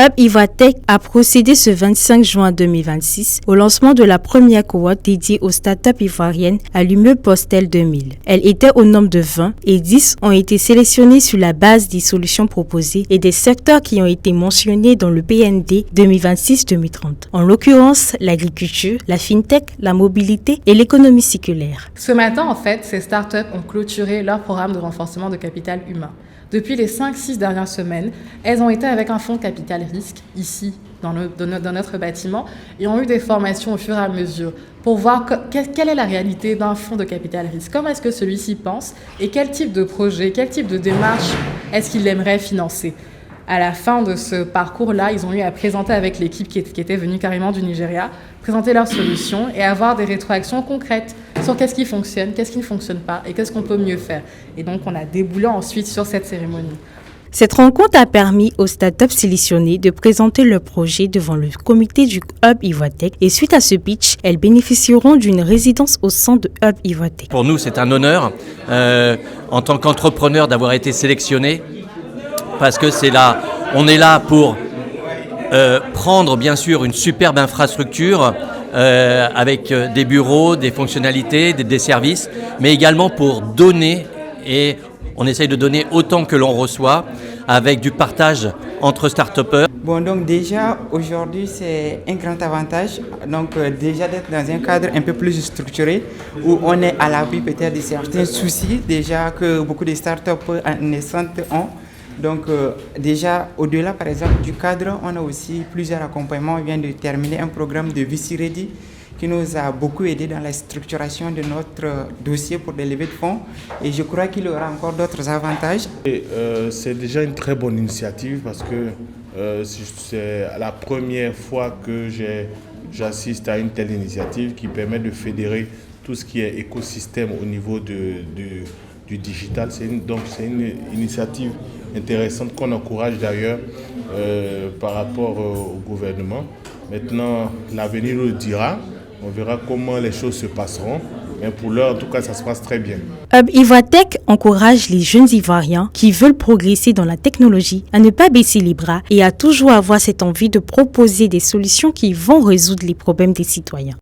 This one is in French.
Hub Ivoitech a procédé ce 25 juin 2026 au lancement de la première cohorte dédiée aux startups ivoiriennes à l'Immeuble Postel 2000. Elle était au nombre de 20 et 10 ont été sélectionnées sur la base des solutions proposées et des secteurs qui ont été mentionnés dans le PND 2026-2030. En l'occurrence, l'agriculture, la fintech, la mobilité et l'économie circulaire. Ce matin, en fait, ces startups ont clôturé leur programme de renforcement de capital humain. Depuis les 5-6 dernières semaines, elles ont été avec un fonds de capital risque, ici, dans notre bâtiment, et ont eu des formations au fur et à mesure pour voir quelle est la réalité d'un fonds de capital risque, comment est-ce que celui-ci pense, et quel type de projet, quel type de démarche est-ce qu'il aimerait financer. À la fin de ce parcours-là, ils ont eu à présenter avec l'équipe qui était venue carrément du Nigeria, présenter leurs solutions et avoir des rétroactions concrètes sur qu'est-ce qui fonctionne, qu'est-ce qui ne fonctionne pas et qu'est-ce qu'on peut mieux faire. Et donc, on a déboulé ensuite sur cette cérémonie. Cette rencontre a permis aux startups sélectionnées de présenter leur projet devant le comité du Hub Ivoitech et suite à ce pitch, elles bénéficieront d'une résidence au sein de Hub Ivoitech. Pour nous, c'est un honneur en tant qu'entrepreneur d'avoir été sélectionné parce que on est là pour prendre bien sûr une superbe infrastructure avec des bureaux, des fonctionnalités, des services, mais également pour donner, et on essaye de donner autant que l'on reçoit avec du partage entre start-upers. Bon, donc déjà aujourd'hui c'est un grand avantage, donc déjà d'être dans un cadre un peu plus structuré où on est à l'abri peut-être de certains soucis déjà que beaucoup de start-up naissantes ont. Donc déjà au-delà par exemple du cadre, on a aussi plusieurs accompagnements. On vient de terminer un programme de VC Ready qui nous a beaucoup aidé dans la structuration de notre dossier pour des levées de fonds et je crois qu'il y aura encore d'autres avantages. C'est déjà une très bonne initiative parce que c'est la première fois que j'assiste à une telle initiative qui permet de fédérer tout ce qui est écosystème au niveau du digital. Donc c'est une initiative intéressante qu'on encourage d'ailleurs par rapport au gouvernement. Maintenant, l'avenir nous le dira. On verra comment les choses se passeront. Mais pour l'heure, en tout cas, ça se passe très bien. Hub Ivoitech encourage les jeunes Ivoiriens qui veulent progresser dans la technologie à ne pas baisser les bras et à toujours avoir cette envie de proposer des solutions qui vont résoudre les problèmes des citoyens.